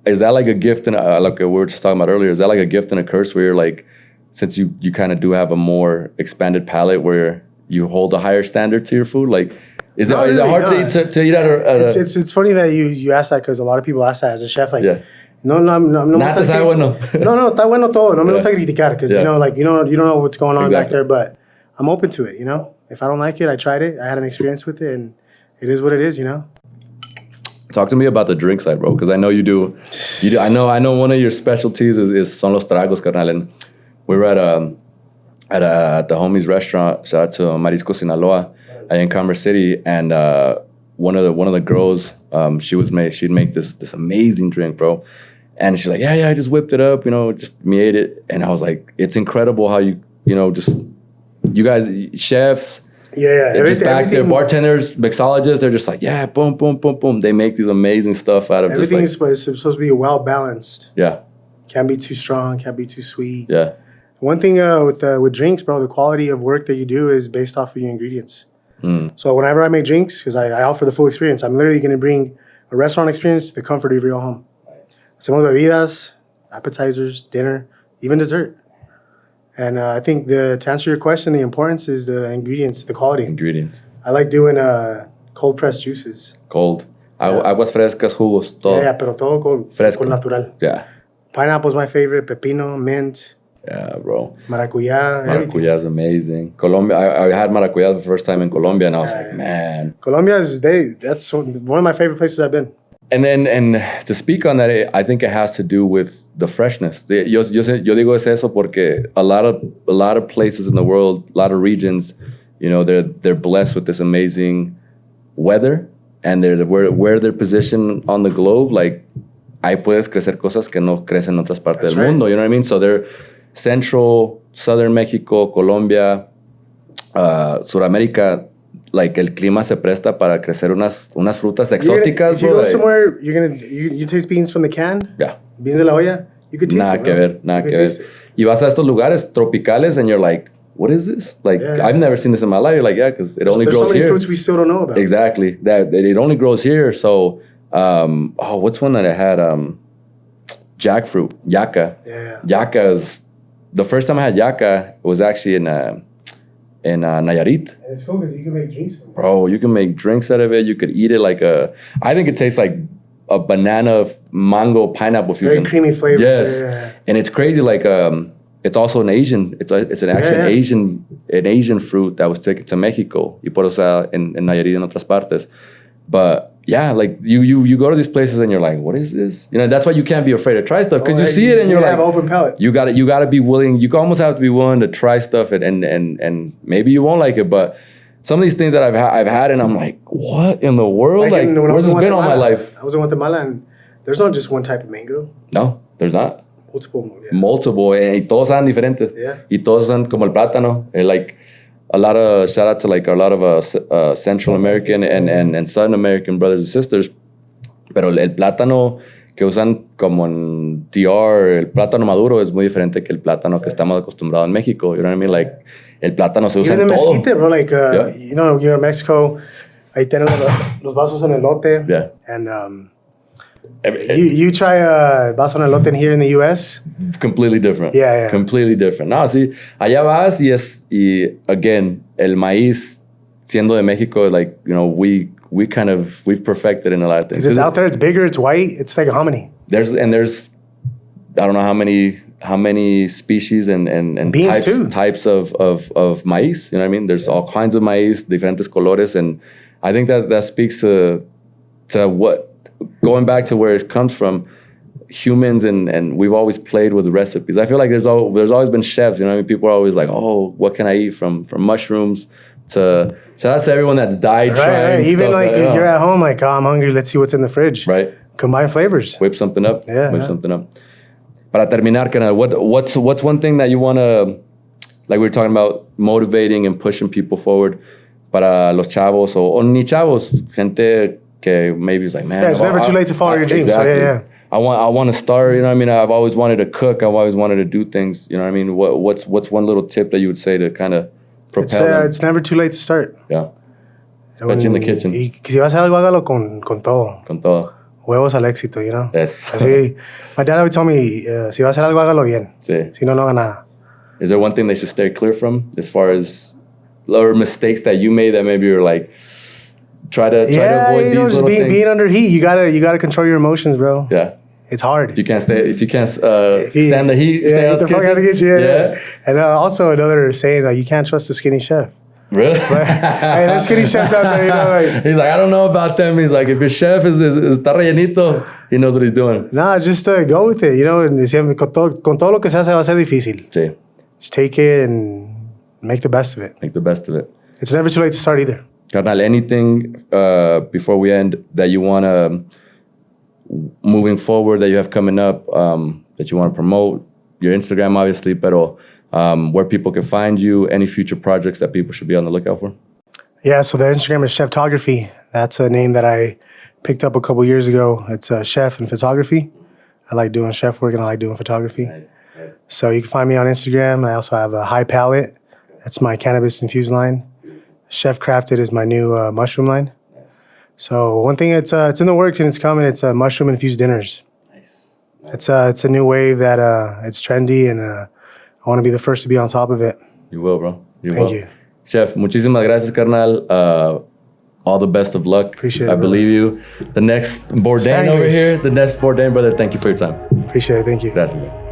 Is that like a gift and like we were just talking about earlier? Is that like a gift and a curse where you're like, since you kind of do have a more expanded palate where you hold a higher standard to your food? Like, is it hard to eat at a... It's funny that you ask that because a lot of people ask that as a chef. Like, yeah. No, está bueno. No, está bueno todo. No me gusta criticar because, you know, like, you don't know what's going on back there, but I'm open to it, you know? If I don't like it, I tried it. I had an experience with it, and it is what it is, you know? Talk to me about the drink side, bro, because I know you do. I know one of your specialties is son los tragos, carnal. And we were at the homie's restaurant. Shout out to Marisco Sinaloa in Commerce City, and one of the girls, she'd make this amazing drink, bro. And she's like, yeah, I just whipped it up, you know, just me ate it. And I was like, it's incredible how you guys, chefs, they're just back there, bartenders, mixologists, they're just like, yeah, boom, boom, boom, boom. They make these amazing stuff out of everything just like... is supposed to be well balanced. Yeah. Can't be too strong, can't be too sweet. Yeah. One thing with drinks, bro, the quality of work that you do is based off of your ingredients. So whenever I make drinks, because I offer the full experience, I'm literally going to bring a restaurant experience to the comfort of your own home. Hacemos bebidas, appetizers, dinner, even dessert. And I think to answer your question, the importance is the ingredients, the quality. Ingredients. I like doing cold pressed juices. Cold. Aguas frescas, jugos, todo. Yeah, pero todo con natural. Yeah. Pineapple's my favorite, pepino, mint. Yeah, bro. Maracuya. Maracuya is amazing. Colombia, I had maracuya the first time in Colombia, and I was like, man. Colombia that's one of my favorite places I've been. And to speak on that, I think it has to do with the freshness. Yo digo es eso porque a lot of places in the world, a lot of regions, you know, they're blessed with this amazing weather, and where they're positioned on the globe, like ahí puedes crecer cosas que no crecen en otras partes del mundo. You know what I mean? So they're Central, Southern Mexico, Colombia, Sudamérica. Like el clima se presta para crecer unas frutas exóticas. If you go somewhere, you taste beans from the can. Yeah. Beans de la olla. You could taste Nada que ver. Y vas a estos lugares tropicales and you're like, what is this? Like, I've never seen this in my life. You're like, yeah, because it only grows here. There's so many fruits we still don't know about. Exactly. That it only grows here. So, what's one that I had? Jackfruit, yaca. Yeah. Yaca is the first time I had yaca was actually in Nayarit. And it's cool because you can make drinks from it. Bro, you can make drinks out of it. You could eat it like I think it tastes like a banana, mango, pineapple fusion. Very creamy flavor. Yes. Yeah. And it's crazy. Like, it's also an Asian, it's an actual Asian fruit that was taken to Mexico. Y por eso en Nayarit and otras partes. But yeah, like you go to these places and you're like, what is this? You know, that's why you can't be afraid to try stuff because you see it and you're like, have an open palate. You gotta be willing. You almost have to be willing to try stuff and maybe you won't like it, but some of these things that I've had and I'm like, what in the world? Like where's this been all my life? I was in Guatemala and there's not just one type of mango. No, there's not. Multiple. Y todos son diferentes. Yeah. Y todos son como el plátano. Like a lot of shout out to like a lot of Central American and Southern American brothers and sisters. Pero el plátano que usan como en DR, el plátano maduro es muy diferente que el plátano que estamos acostumbrados en México. You know what I mean? Like, el plátano se usa Even en the todo. mezquite, bro. Like, Yeah. you know, you're in Mexico. Ahí tienen los vasos en elote. Yeah. And you try vaso en elote here in the U.S. Completely different. Yeah. Completely different. No, sí, allá vas y again, el maíz siendo de México, like, you know, we've perfected in a lot of things. Because it's out there, it's bigger, it's white, it's like a hominy. There's I don't know how many species and types of maíz. You know what I mean? There's all kinds of maíz, diferentes colores, and I think that speaks to what, going back to where it comes from, humans and we've always played with the recipes. I feel like there's always been chefs. You know what I mean? People are always like, oh, what can I eat from mushrooms to. Shout out to everyone that's died trying. Right. Even stuff like you're at home, like, oh, I'm hungry. Let's see what's in the fridge. Right. Combine flavors. Whip something up. Yeah. Something up. Para terminar, carnal, what's one thing that you want to, like we were talking about, motivating and pushing people forward para los chavos o ni chavos, gente que maybe is like, man. Yeah, it's never too late to follow your dreams. Exactly. So yeah. I want to start, you know what I mean? I've always wanted to cook. I've always wanted to do things, you know what I mean? What's one little tip that you would say to kind of propel them? It's never too late to start. Yeah. Especially in the kitchen. Y si vas a hacer algo, hágalo con todo. Con todo. Huevos al éxito, you know? Yes. Así, my dad always told me, si vas a hacer algo, hágalo bien. Sí. Si no, no haga nada. Is there one thing they should stay clear from as far as or mistakes that you made that maybe you're like, try to avoid you know, these just little things? being under heat, you gotta control your emotions, bro. Yeah. It's hard. If you can't stand the heat, stay out the fuck out of the kitchen. Yeah. And also another saying, like, you can't trust a skinny chef. Really? But, hey, there's skinny chefs out there, you know, like. He's like, I don't know about them. He's like, if your chef is está rellenito, he knows what he's doing. Nah, just go with it, you know, and siempre, con todo lo que se hace va a ser difícil. Sí. Just take it and make the best of it. Make the best of it. It's never too late to start either. Carnal, anything before we end that you want to, moving forward, that you have coming up, that you want to promote? Your Instagram, obviously, pero where people can find you, any future projects that people should be on the lookout for? Yeah, so the Instagram is Cheftography. That's a name that I picked up a couple years ago. It's chef and photography. I like doing chef work and I like doing photography. Nice. So you can find me on Instagram. I also have a High Palate. That's my cannabis infused line. Chef Crafted is my new mushroom line. Nice. So one thing, it's in the works and it's coming. It's mushroom infused dinners. Nice. It's a new wave that it's trendy and I want to be the first to be on top of it. You will, bro. Thank you. Chef, muchísimas gracias, carnal. All the best of luck. Appreciate it, I believe you. The next Bourdain over here, the next Bourdain, brother, thank you for your time. Appreciate it. Thank you. Gracias, man.